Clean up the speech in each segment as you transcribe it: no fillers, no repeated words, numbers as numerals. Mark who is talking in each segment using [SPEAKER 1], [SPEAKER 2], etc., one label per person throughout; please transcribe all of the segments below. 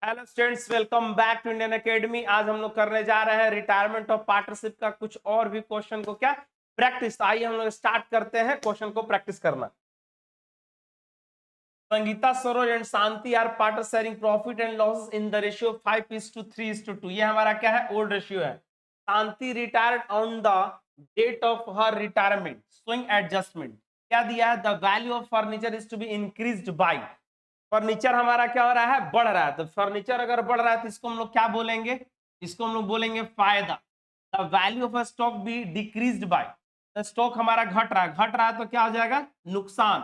[SPEAKER 1] Hello students, welcome back to Indian Academy. आज हम लोग करने जा रहे हैं रिटायरमेंट ऑफ पार्टनरशिप का कुछ और भी क्वेश्चन को क्या प्रैक्टिस। आइए हम लोग स्टार्ट करते हैं क्वेश्चन को प्रैक्टिस करना। Sangeeta, Saroj and Shanti are partner sharing profit and losses in the ratio 5:3:2। ये हमारा क्या है, ओल्ड रेशियो है। Shanti retired on the date of her retirement, swing adjustment क्या दिया है, the value of furniture is to be increased by. Furniture हमारा क्या हो रहा है, बढ़ रहा है। तो फर्नीचर अगर बढ़ रहा है तो इसको हम लोग क्या बोलेंगे, इसको हम लोग बोलेंगे फायदा। The value of a stock be decreased by, the stock हमारा घट रहा है, घट रहा है तो क्या हो जाएगा, नुकसान।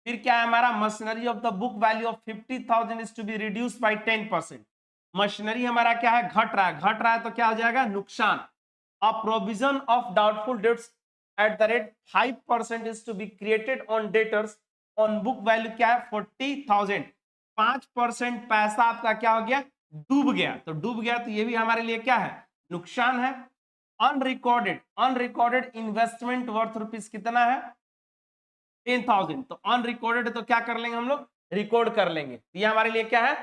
[SPEAKER 1] फिर क्या है हमारा, machinery of the book value of 50,000 is to be reduce by 10%। Machinery हमारा क्या है, घट रहा है, घट रहा है तो क्या हो जाएगा, नुकसान। A provision of doubtful debts at the rate 5% is to be created on debtors on book value क्या है 40,000। 5% पैसा आपका क्या हो गया, डूब गया। तो डूब गया तो ये भी हमारे लिए क्या है, नुकसान है। Unrecorded, unrecorded investment worth rupees कितना है, 10,000। तो अनरिकॉर्डेड तो क्या कर लेंगे हम लोग, रिकॉर्ड कर लेंगे। ये हमारे लिए क्या है,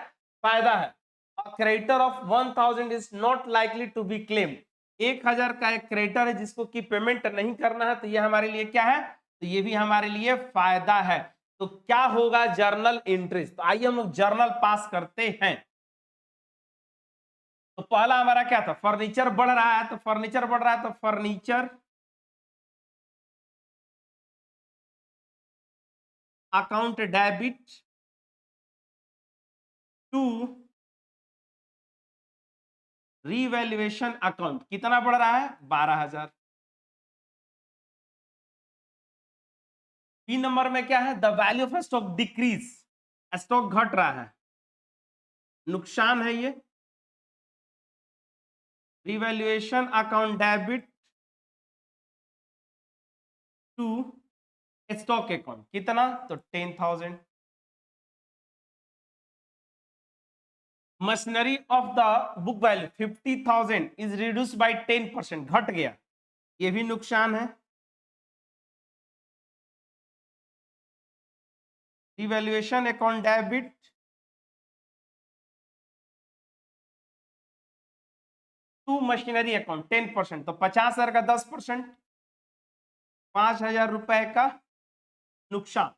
[SPEAKER 1] फायदा है। Creditor of 1,000 is not likely to be claim. 1,000 का एक क्रेडिटर है जिसको की पेमेंट नहीं करना है, तो ये हमारे लिए क्या है, तो ये भी हमारे लिए फायदा है। तो क्या होगा, जर्नल इंट्रीज। तो आइए हम लोग जर्नल पास करते हैं। तो पहला हमारा क्या था, फर्नीचर बढ़ रहा है, तो फर्नीचर बढ़ रहा है तो furniture account debit to revaluation account कितना बढ़ रहा है, 12,000। बी नंबर में क्या है, the value of stock decrease, stock घट रहा है, नुकसान है ये। Revaluation account debit to stock account कितना, तो 10,000। Machinery of the book value 50,000 is reduce by 10%, घट गया, ये भी नुकसान है। Revaluation account debit to machinery account 10%, तो 50,000 का 10%, 5,000 रुपए का नुकसान।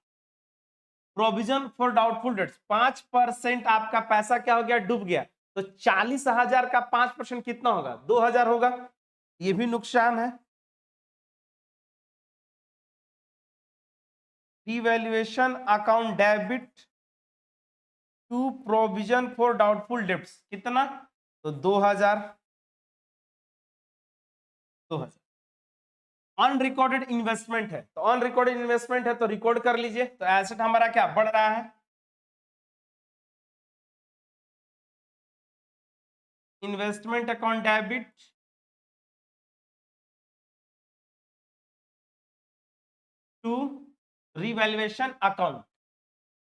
[SPEAKER 1] प्रोविजन फॉर डाउटफुल डेट्स 5% आपका पैसा क्या हो गया, डूब गया। तो 40,000 का 5% कितना होगा, 2,000 होगा, ये भी नुकसान है। Revaluation account debit to provision for doubtful debts कितना, तो 2,000, 2,000। अनरिकॉर्डेड इन्वेस्टमेंट है, तो अनरिकॉर्डेड इन्वेस्टमेंट है तो रिकॉर्ड कर लीजिए। तो एसेट हमारा क्या बढ़ रहा है, investment account debit to revaluation account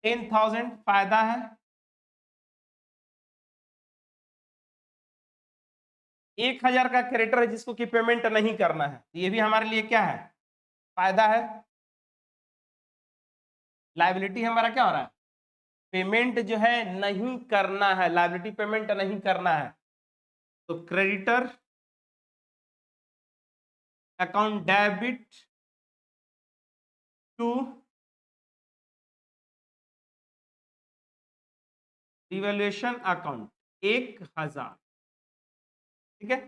[SPEAKER 1] 10,000 फायदा है। 1,000 का क्रेडिटर है जिसको कि पेमेंट नहीं करना है, ये भी हमारे लिए क्या है, फायदा है। लायबिलिटी हमारा क्या हो रहा है, पेमेंट जो है नहीं करना है, लायबिलिटी पेमेंट नहीं करना है। तो creditor account debit to revaluation account 1,000, ठीक है।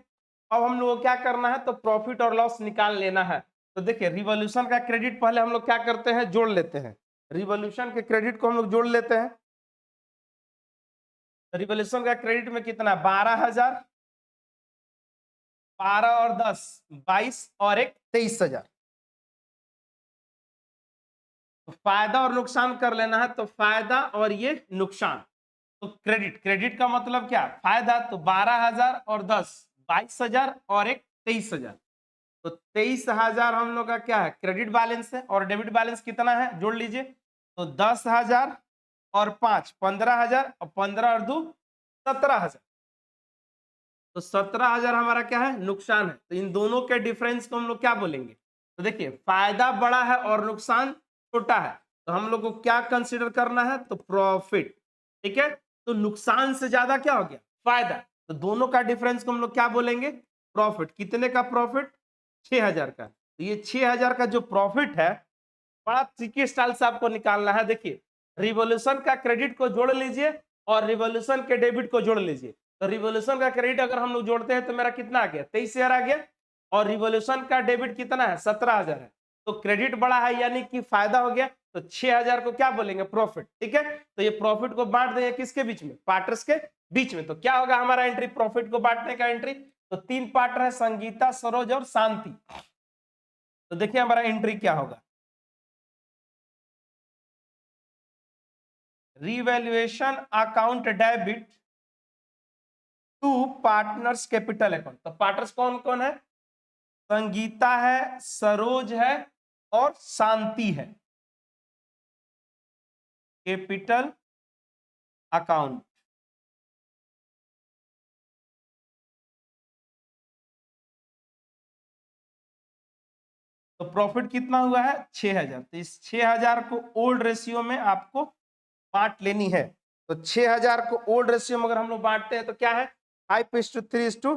[SPEAKER 1] अब हम लोग को क्या करना है, तो प्रॉफिट और लॉस निकाल लेना है। तो देखिए, रिवॉल्यूशन का क्रेडिट पहले हम लोग क्या करते हैं, जोड़ लेते हैं। रिवॉल्यूशन के क्रेडिट को हम लोग जोड़ लेते हैं। रिवॉल्यूशन का क्रेडिट में कितना, 12,000, 12 और 10 22 और एक 23,000। तो फायदा और नुकसान कर लेना है, तो फायदा और ये नुकसान। तो क्रेडिट, क्रेडिट का मतलब क्या, फायदा तो 12,000 और 10 22,000 और एक 23,000। तो 23,000 हम लोग का क्या है, क्रेडिट बैलेंस है। और डेबिट बैलेंस कितना है, जोड़ लीजिए। तो 10,000 और 5 15,000 और 15 और 2 17,000। तो 17,000 हमारा क्या है, नुकसान है। तो इन दोनों के डिफरेंस को हम लोग क्या बोलेंगे, तो देखिए फायदा बड़ा है और नुकसान छोटा है, तो हम लोग को क्या कंसिडर करना है, तो प्रॉफिट, ठीक है। तो नुकसान से ज्यादा क्या हो गया, फायदा। तो दोनों का डिफरेंस को हम लोग क्या बोलेंगे, प्रॉफिट। कितने का प्रॉफिट, 6000 का। तो ये 6000 का जो प्रॉफिट है, बड़ा ट्रिकी स्टाइल से आपको निकालना है। देखिए, रिवॉल्यूशन का क्रेडिट को जोड़ लीजिए और रिवॉल्यूशन के डेबिट को जोड़ लीजिए। तो रिवॉल्यूशन का क्रेडिट अगर हम लोग जोड़ते हैं तो मेरा कितना आ गया, 23000 आ गया, और रिवॉल्यूशन का डेबिट कितना है, 17000 है। तो क्रेडिट बड़ा है यानी कि फायदा हो गया, तो 6000 को क्या बोलेंगे, प्रॉफिट। ठीक है, तो ये प्रॉफिट को बांट देंगे किसके बीच में, पार्टनर्स के बीच में। तो क्या होगा हमारा एंट्री, प्रॉफिट को बांटने का एंट्री। तो 3 पार्टनर है, संगीता, सरोज और शांति। तो देखिए हमारा एंट्री क्या होगा, revaluation account debit to partners capital account. तो पार्टनर्स कौन कौन है, संगीता है, सरोज है और शांति है। कैपिटल अकाउंट, तो प्रॉफिट कितना हुआ है, 6000। तो इस 6000 को ओल्ड रेशियो में आपको बांट लेनी है। तो 6000 को ओल्ड रेशियो में अगर हम लोग बांटते हैं तो क्या है, 5:3:2।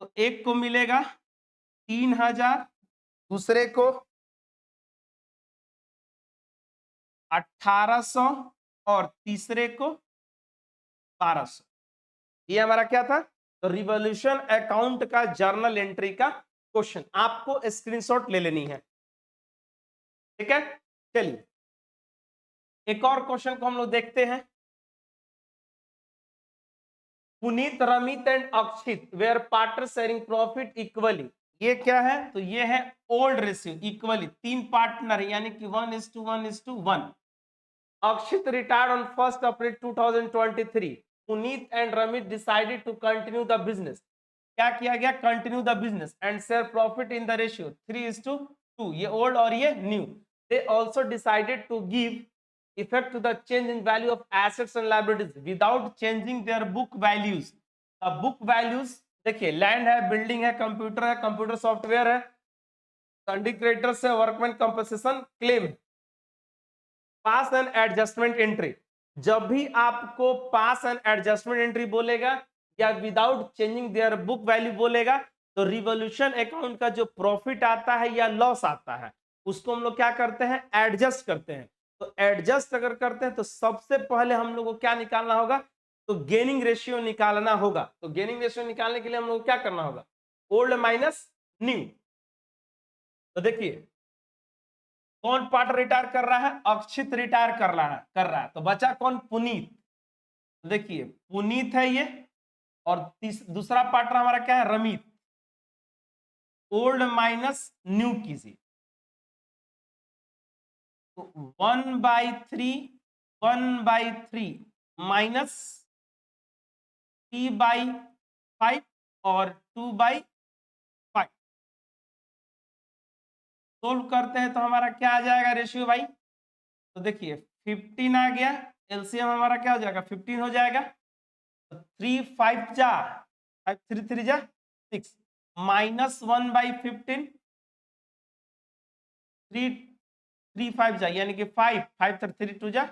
[SPEAKER 1] तो एक को मिलेगा 3000, दूसरे को 1800 और तीसरे को 1200। ये हमारा क्या था, तो रिवॉल्यूशन अकाउंट का जर्नल एंट्री का क्वेश्चन, आपको स्क्रीनशॉट ले लेनी है। ठीक है, चलिए एक और क्वेश्चन को हम लोग देखते हैं। Puneet, Ramit and Akshit were partner sharing profit equally. ये क्या है, तो ये है ओल्ड रेशियो, इक्वली 3 पार्टनर यानी कि 1:1:1। Akshit retired on 1st April 2023. Puneet and Ramit decided to continue the business. क्या किया गया, continue the business and share profit in the ratio 3:2। ये ओल्ड और ये new. They also decided to give effect to the change in value of assets and liabilities without changing their book values. अब book values देखिए, land है, building है, computer software है, sundry creditors है, workman compensation claim. Pass and adjustment entry, जब भी आपको pass and adjustment entry बोलेगा या without changing their book value बोलेगा, तो रिवॉल्यूशन अकाउंट का जो प्रॉफिट आता है या लॉस आता है उसको हम लोग क्या करते हैं, एडजस्ट करते हैं। तो एडजस्ट अगर करते हैं तो सबसे पहले हम लोग को क्या निकालना होगा, तो गेनिंग रेशियो निकालना होगा। तो गेनिंग रेशियो निकालने के लिए हम लोग को क्या करना होगा, ओल्ड माइनस न्यू। तो देखिए कौन पार्टनर रिटायर कर रहा है, अक्षित रिटायर कर रहा है। तो बचा कौन, पुनीत। देखिए पुनीत है ये, और दूसरा पार्टनर हमारा क्या है, रमित। ओल्ड माइनस न्यू कीजिए, तो 1/3, 1/3 माइनस 3/5 और 2/5। सोल्व करते हैं तो हमारा क्या आ जाएगा रेशियो भाई, तो देखिए 15 आ गया, एलसीएम हमारा क्या हो जाएगा, 15 हो जाएगा। 3 5 जा 5 3 3 जा 6, माइनस 1/15, 3 3 5 जा यानी कि 5 5 3 2 जा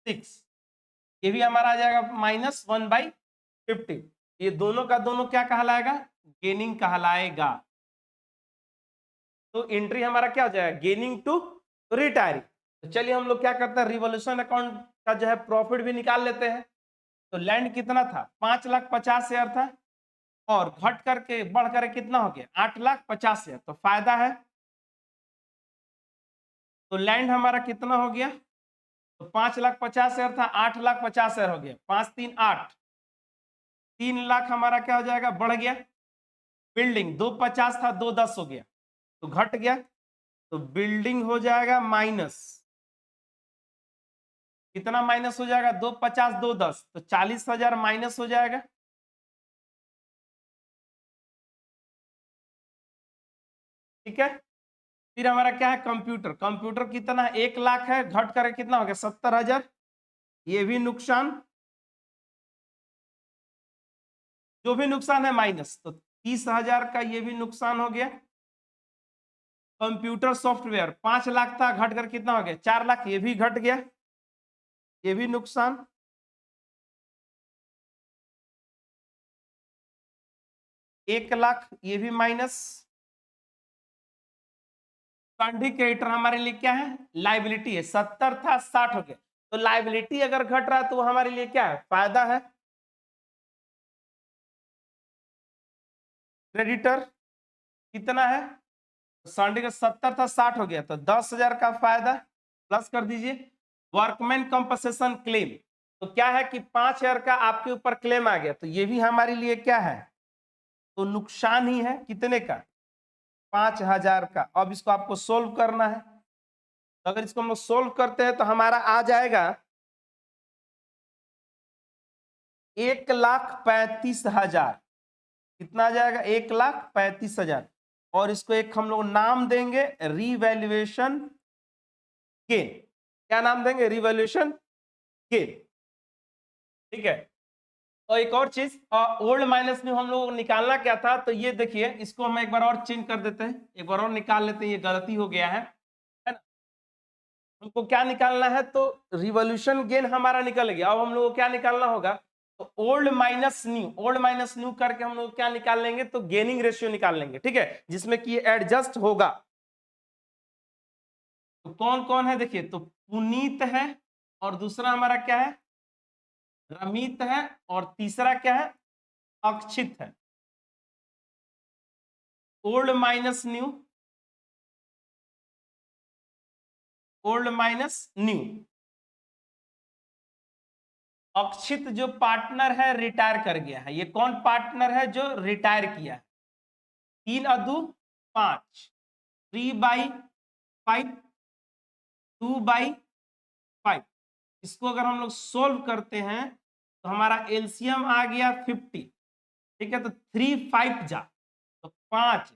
[SPEAKER 1] 6। ये भी हमारा आ जाएगा -1/50। ये दोनों का दोनों क्या कहलाएगा, गेनिंग कहलाएगा। तो एंट्री हमारा क्या हो जाएगा, गेनिंग टू रिटायरिंग। तो चलिए हम लोग क्या करते हैं, रिवॉल्यूशन अकाउंट का जो है प्रॉफिट भी निकाल लेते हैं। तो लैंड कितना था, 5,50,000 था, और घट करके बढ़ करके कितना हो गया, 8,50,000। तो फायदा है। तो लैंड हमारा कितना हो गया, तो 5,50,000 था, 8,50,000 हो गया, 5×3 = 8, 3 लाख हमारा क्या हो जाएगा, बढ़ गया। बिल्डिंग 250 था, 210 हो गया, तो घट गया। तो बिल्डिंग हो जाएगा माइनस, कितना माइनस हो जाएगा, 250 210, तो 40,000 माइनस हो जाएगा। ठीक है, फिर हमारा क्या है, कंप्यूटर। कंप्यूटर कितना है, 1 लाख है, घट करके कितना हो गया, 70,000। ये भी नुकसान, जो भी नुकसान है माइनस, तो 30,000 का ये भी नुकसान हो गया। कंप्यूटर सॉफ्टवेयर 5 लाख था, घट कर कितना हो गया 4 लाख, ये भी घट गया, ये भी नुकसान। 1 लाख ये भी माइनस। कंट्री क्रेडिटर हमारे लिए क्या है, लाइबिलिटी है, 70 था 60 हो गया, तो लाइबिलिटी अगर घट रहा है तो वो हमारे लिए क्या है, फायदा है। क्रेडिटर कितना है, संडे का 70 था 60 हो गया, तो 10,000 का फायदा प्लस कर दीजिए। वर्कमैन कंपनसेशन क्लेम, तो क्या है कि 5,000 का आपके ऊपर क्लेम आ गया, तो ये भी हमारे लिए क्या है, तो नुकसान ही है। कितने का, 5,000 का। अब इसको आपको सोल्व करना है, तो अगर इसको हम लोग सोल्व करते हैं तो हमारा आ जाएगा 1,35,000। कितना आ जाएगा, 1,35,000। और इसको एक हम लोग नाम देंगे रिवैल्यूएशन गेन। क्या नाम देंगे, रिवैल्यूएशन गेन। ठीक है। और एक और चीज, ओल्ड माइनस न्यू हम लोगों को निकालना क्या था, तो ये देखिए, इसको हम एक बार और चेंज कर देते हैं, एक बार और निकाल लेते हैं, ये गलती हो गया है ना। हमको क्या निकालना है, तो रिवॉल्यूशन गेन हमारा निकल गया। अब हम लोग को क्या निकालना होगा, तो old minus new, old minus new करके हम लोग क्या निकाल लेंगे, तो गेनिंग रेशियो निकाल लेंगे। ठीक है, जिसमें कि एडजस्ट होगा। तो कौन कौन है देखिए, तो पुनीत है, और दूसरा हमारा क्या है, रमित है, और तीसरा क्या है, अक्षित है। Old minus new, old minus new. अक्षित जो पार्टनर है रिटायर कर गया है, ये कौन पार्टनर है जो रिटायर किया है, 3×5, 3/5, 2/5। इसको अगर हम लोग सोल्व करते हैं तो हमारा एलसीएम आ गया 50। ठीक है, तो 3/5 जा तो 5,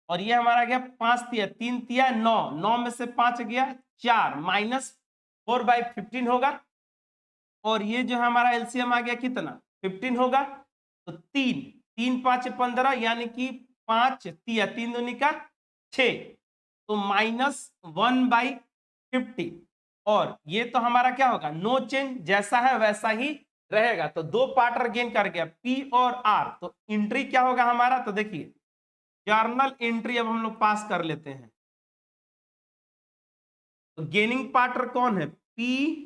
[SPEAKER 1] और ये हमारा गया 5 तिया 3 तिया 9, 9 में से 5 गया 4, -4/15 होगा। और ये जो हमारा एलसीएम आ गया कितना, 15 होगा। तो 3, 3×5 = 15, यानी कि 5 तिया 3 दूनी का 6, तो -1/50। और ये तो हमारा क्या होगा, नो चेंज, जैसा है वैसा ही रहेगा। तो दो पार्टनर गेन कर गया, पी और आर। तो एंट्री क्या होगा हमारा, तो देखिए जर्नल एंट्री अब हम लोग पास कर लेते हैं। तो गेनिंग पार्टनर कौन है, P,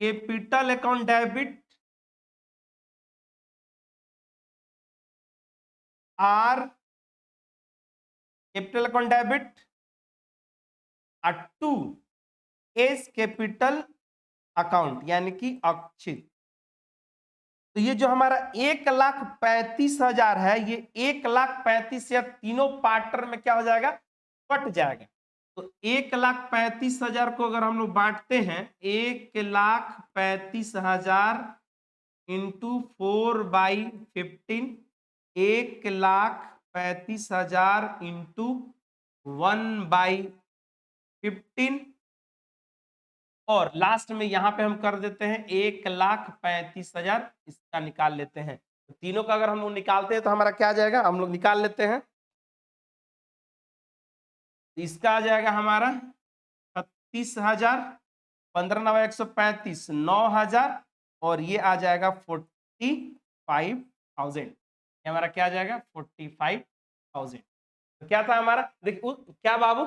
[SPEAKER 1] capital account debit, R, capital account debit, और 2 एस कैपिटल अकाउंट, यानी कि अक्षित। तो ये जो हमारा 1,35,000 है, ये 1,35,000 या तीनों पार्टनर में क्या हो जाएगा, कट जाएगा। तो 1,35,000 को अगर हम लोग बांटते हैं, 1,35,000 इंटू 4/15, 1,35,000 इंटू 1/15, और लास्ट में यहां पे हम कर देते हैं 1,35,000, इसका निकाल लेते हैं। तो तीनों का अगर हम लोग निकालते हैं तो हमारा क्या आ जाएगा, हम लोग निकाल लेते हैं। इसका आ जाएगा हमारा 36,000, 15×9 = 135, 9,000, और ये आ जाएगा 45,000। ये हमारा क्या आ जाएगा, 45,000। तो क्या था हमारा, देखिए क्या बाबू,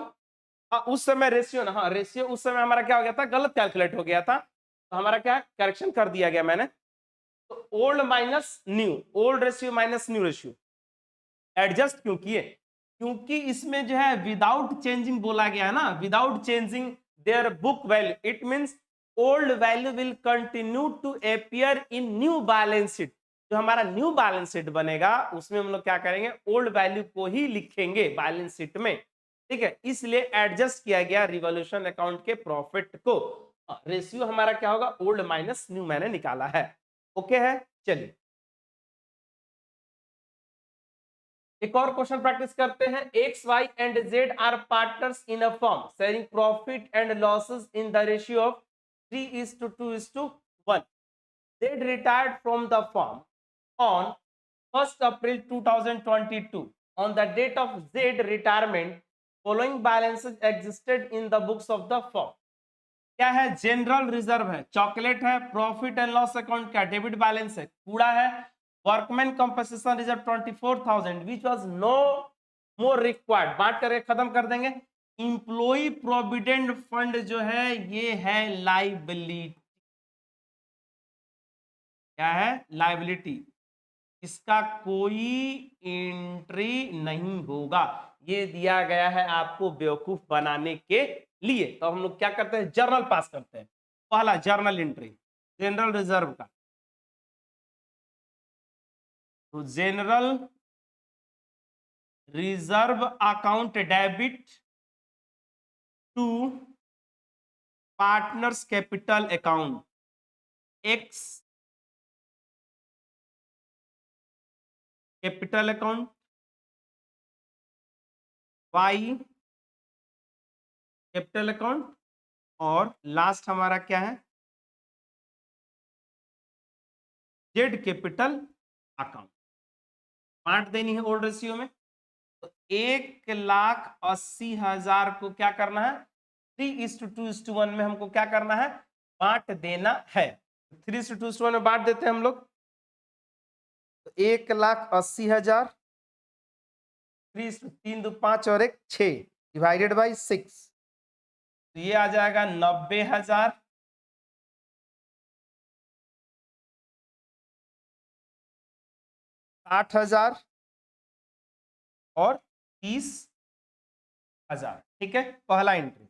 [SPEAKER 1] हाँ उस समय रेशियो ना, हाँ रेशियो उस समय हमारा क्या हो गया था, गलत कैलकुलेट हो गया था, तो हमारा क्या करेक्शन कर दिया गया मैंने। तो old minus new, old ratio minus new ratio adjust क्यों किए, क्योंकि इसमें जो है विदाउट चेंजिंग बोला गया है ना, without changing their book value, it means old value will continue to appear in new balance sheet. जो हमारा न्यू बैलेंस शीट बनेगा उसमें हम लोग क्या करेंगे, ओल्ड वैल्यू को ही लिखेंगे बैलेंस शीट में। ठीक है, इसलिए एडजस्ट किया गया रिवॉल्यूशन अकाउंट के प्रॉफिट को। रेशियो हमारा क्या होगा, ओल्ड माइनस न्यू मैंने निकाला है। ओके है, चलिए एक और क्वेश्चन प्रैक्टिस करते हैं। X Y and Z are partners in a firm sharing profit and losses in the ratio of 3:2:1। Z retired from the firm on 1 April 2022 on the date of Z retirement following balances existed in the books of the firm. क्या है? General reserve है, chocolate है, profit and loss account का debit balance है, कूड़ा है, workman compensation reserve 24,000 which was no more required, बांट करके खत्म कर देंगे। इंप्लॉई प्रोविडेंट फंड जो है ये है लाइबिलिटी। क्या है? लाइबिलिटी। इसका कोई एंट्री नहीं होगा, ये दिया गया है आपको बेवकूफ बनाने के लिए। तो हम लोग क्या करते हैं? जर्नल पास करते हैं। पहला जर्नल एंट्री जनरल रिजर्व का, तो general reserve account debit to partners capital account, X capital account, Y capital account, और लास्ट हमारा क्या है? Z capital account. बांट देनी है ओल्ड रेशियो में, तो 1,80,000 को क्या करना है? 3:2:1 में हमको क्या करना है? बांट देना है। 3:2:1 में बांट देते हैं हम लोग, तो 1,80,000 3 2 5 और 1 6 डिवाइडेड बाई 6, तो ये आ जाएगा 90,000, 60,000 और 30,000। ठीक है, पहला एंट्री।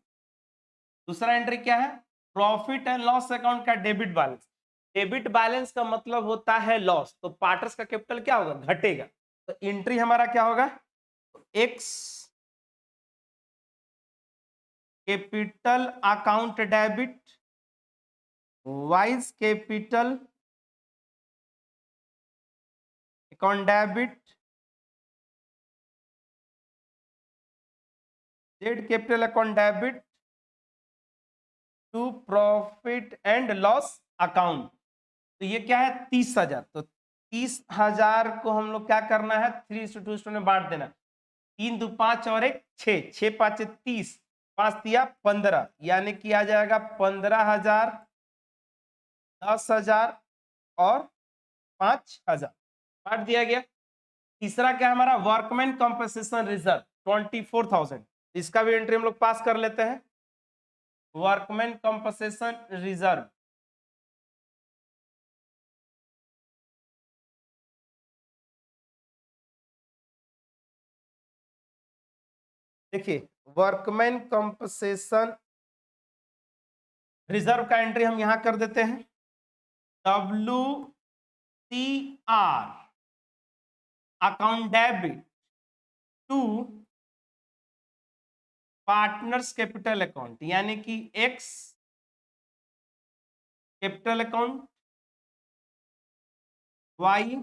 [SPEAKER 1] दूसरा एंट्री क्या है? प्रॉफिट एंड लॉस अकाउंट का डेबिट बैलेंस। डेबिट बैलेंस का मतलब होता है लॉस, तो पार्टनर्स का कैपिटल क्या होगा? घटेगा। तो एंट्री हमारा क्या होगा? X capital account debit, Y's capital account debit, Z capital account debit to profit and loss account. तो ये क्या है? 30,000। तो 30,000 को हम लोग क्या करना है? 3:2 में बांट देना। 3 2 5 और 1 6, 6 5 30, 5 दिया 15, यानी कि आ जाएगा 15,000, 10,000 और 5,000। बांट दिया गया। तीसरा क्या हमारा? वर्कमैन कंपनसेशन रिजर्व 24,000, इसका भी एंट्री हम लोग पास कर लेते हैं। वर्कमैन कंपनसेशन रिजर्व, देखिए वर्कमैन कंपनसेशन रिजर्व का एंट्री हम यहां कर देते हैं, WCR account debit to partners capital account, यानी कि X capital account, Y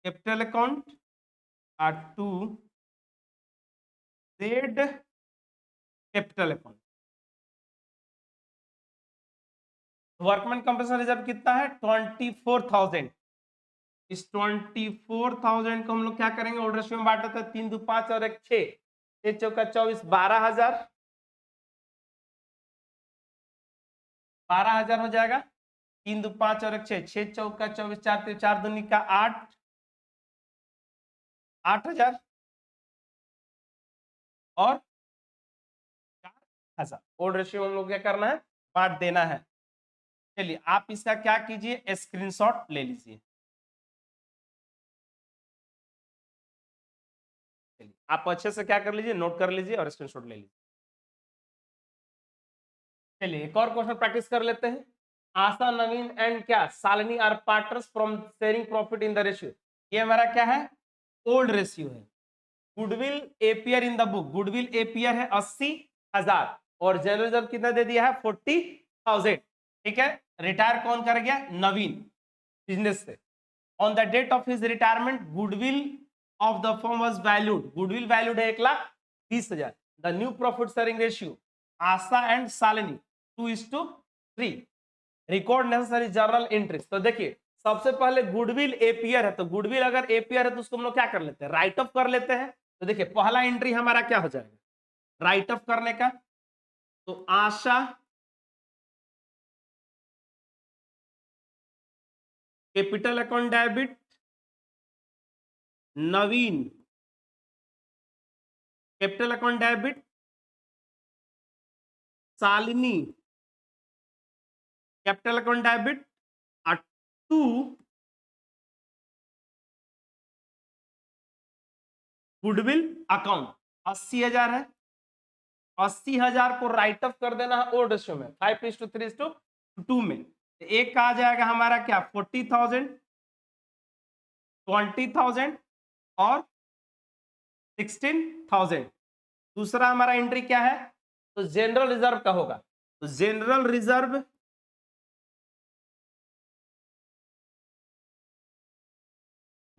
[SPEAKER 1] capital account और to Z capital account. Workman compensation reserve कितना है? 24,000। इस 24,000 को हम लोग क्या करेंगे? ओल्ड रेशियो में बांटते हैं, 3 2 5 और 1 6, 6 चौका 24, 12,000, 12,000 हो जाएगा। 3 2 5 और 1 6, 6 चौका 24, 4 4 दूनी का 8, 8,000 और 4,000। ओल्ड रेशियो में हम लोग क्या करना है? बांट देना है। चलिए आप इसका क्या कीजिए? स्क्रीनशॉट ले लीजिए। चलिए आप अच्छे से क्या कर लीजिए? नोट कर लीजिए और स्क्रीनशॉट ले लीजिए। चलिए एक और क्वेश्चन प्रैक्टिस कर लेते हैं। आशा, नवीन एंड क्या Shalini are partners from sharing profit in the ratio. ये हमारा क्या है? ओल्ड रेशियो है। Goodwill appear in the book, goodwill appear है 80,000 और जनरल रिजर्व कितना दे दिया है? 40,000। ठीक है, रिटायर कौन कर गया? नवीन, बिजनेस से। On the date of his retirement goodwill of the firm was valued, goodwill valued है 1,20,000। The new profit sharing ratio Asha and Shalini 2:3। Record necessary journal entries. तो देखिए सबसे पहले गुडविल एपीयर है, तो गुडविल अगर एपीयर है तो उसको हम लोग क्या कर लेते हैं, राइट ऑफ कर लेते हैं। तो देखिए पहला एंट्री हमारा क्या हो जाएगा, राइट ऑफ करने का। तो Asha capital account debit, Naveen capital account debit, Shalini capital account debit, to goodwill account 80,000 है। 80,000 को राइट ऑफ कर देना है ओल्ड रेशियो में 5:3:2 में। एक का आ जाएगा हमारा क्या 40,000, 20,000 और 16,000। दूसरा हमारा एंट्री क्या है, तो जनरल रिजर्व का होगा। तो general reserve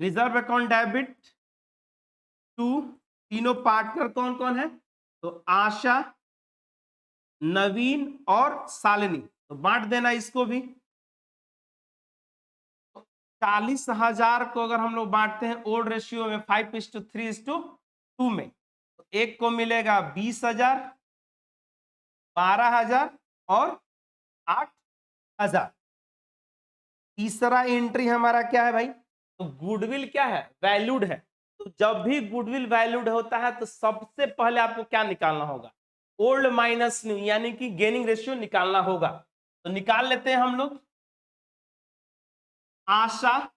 [SPEAKER 1] reserve account debit to, तीनों पार्टनर कौन कौन है, तो आशा, नवीन और शालिनी। तो बांट देना इसको भी। 40,000 को अगर हम लोग बांटते हैं ओल्ड रेशियो में 5:3:2 में, तो एक को मिलेगा 20,000, 12,000 और 8,000। तीसरा एंट्री हमारा क्या है भाई, तो गुडविल क्या है, वैल्यूड है। तो जब भी गुडविल वैल्यूड होता है तो सबसे पहले आपको क्या निकालना होगा, ओल्ड माइनस न्यू, यानी कि गेनिंग रेशियो निकालना होगा। तो निकाल लेते हैं हम लोग। आशा,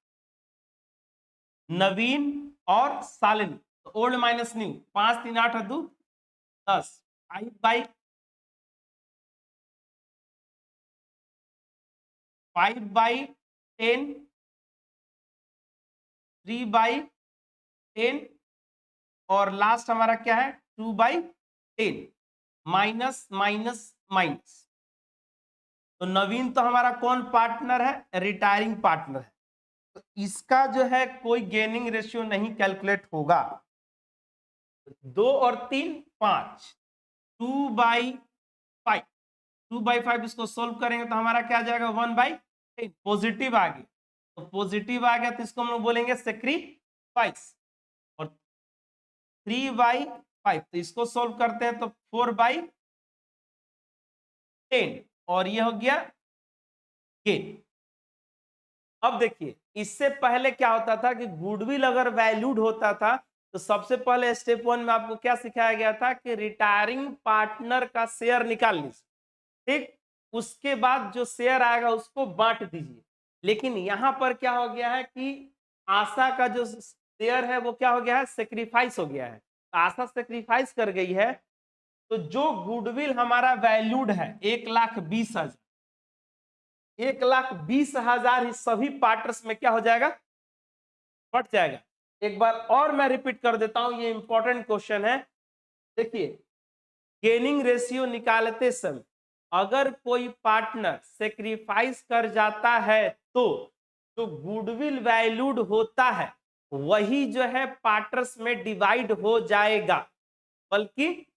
[SPEAKER 1] नवीन और शालिनी, तो ओल्ड माइनस न्यू, 5 3 8 2 10, 5/10, 3/10 और लास्ट हमारा क्या है 2/10, माइनस माइनस माइनस। तो नवीन तो हमारा कौन पार्टनर है, रिटायरिंग पार्टनर है, तो इसका जो है कोई गेनिंग रेशियो नहीं कैलकुलेट होगा। 2 और 3 5, 2/5, 2/5 इसको सोल्व करेंगे तो हमारा क्या आ जाएगा 1/10, पॉजिटिव आ गया। तो पॉजिटिव आ गया तो इसको हम लोग बोलेंगे सेक्रीफाइस। और 3/5 तो इसको सोल्व करते हैं तो 4/10 और ये हो गया गेन। अब देखिए इससे पहले क्या होता था कि गुडविल अगर वैल्यूड होता था तो सबसे पहले स्टेप 1 में आपको क्या सिखाया गया था कि रिटायरिंग पार्टनर का शेयर निकाल लीजिए, ठीक, उसके बाद जो शेयर आएगा उसको बांट दीजिए। लेकिन यहां पर क्या हो गया है कि आशा का जो शेयर है वो क्या हो गया है, सेक्रीफाइस हो गया है। आशा सेक्रीफाइस कर गई है, तो जो गुडविल हमारा वैल्यूड है 1,20,000, 1,20,000 ही सभी पार्टनर्स में क्या हो जाएगा, बढ़ जाएगा। एक बार और मैं रिपीट कर देता हूं, ये इंपॉर्टेंट क्वेश्चन है। देखिए गेनिंग रेशियो निकालते समय अगर कोई पार्टनर सेक्रीफाइस कर जाता है तो जो गुडविल वैल्यूड होता है वही जो है पार्टनर्स में डिवाइड हो जाएगा। बल्कि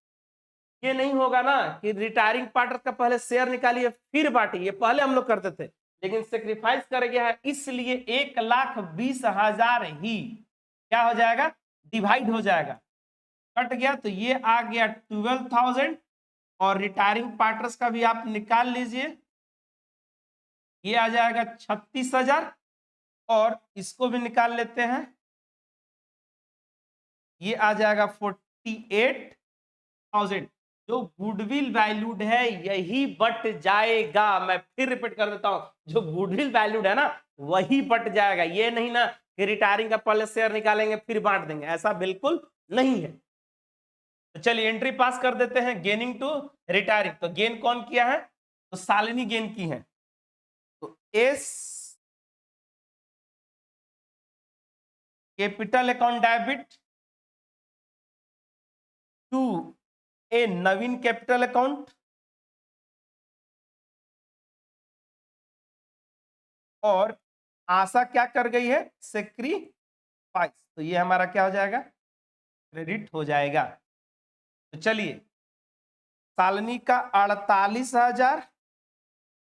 [SPEAKER 1] ये नहीं होगा ना कि रिटायरिंग पार्टनर का पहले शेयर निकालिए फिर बांटिए, पहले हम लोग करते थे, लेकिन सेक्रीफाइस कर गया है इसलिए 1,20,000 ही क्या हो जाएगा, डिवाइड हो जाएगा, कट गया। तो ये आ गया 12,000 और रिटायरिंग पार्टनर्स का भी आप निकाल लीजिए, ये आ जाएगा 36,000 और इसको भी निकाल लेते हैं, ये आ जाएगा 48,000। जो गुडविल वैल्यूड है यही बट जाएगा। मैं फिर रिपीट कर देता हूं, जो गुडविल वैल्यूड है ना वही बट जाएगा। ये नहीं ना कि रिटायरिंग का पहले शेयर निकालेंगे फिर बांट देंगे, ऐसा बिल्कुल नहीं है। तो चलिए एंट्री पास कर देते हैं, गेनिंग टू रिटायरिंग। तो गेन कौन किया है, तो शालिनी गेन की है। तो S capital account debit to A Naveen capital account और आशा क्या कर गई है, सेक्रीफाइस। तो ये हमारा क्या हो जाएगा, क्रेडिट हो जाएगा। तो चलिए शालिनी का 48,000,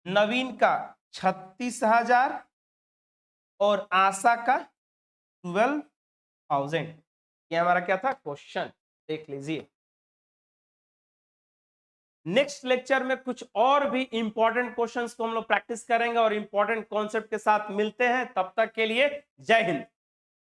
[SPEAKER 1] नवीन का 36,000 और आशा का 12,000। ये हमारा क्या था क्वेश्चन, देख लीजिए। नेक्स्ट लेक्चर में कुछ और भी इंपॉर्टेंट क्वेश्चंस को हम लोग प्रैक्टिस करेंगे और इंपॉर्टेंट कॉन्सेप्ट के साथ मिलते हैं। तब तक के लिए जय हिंद।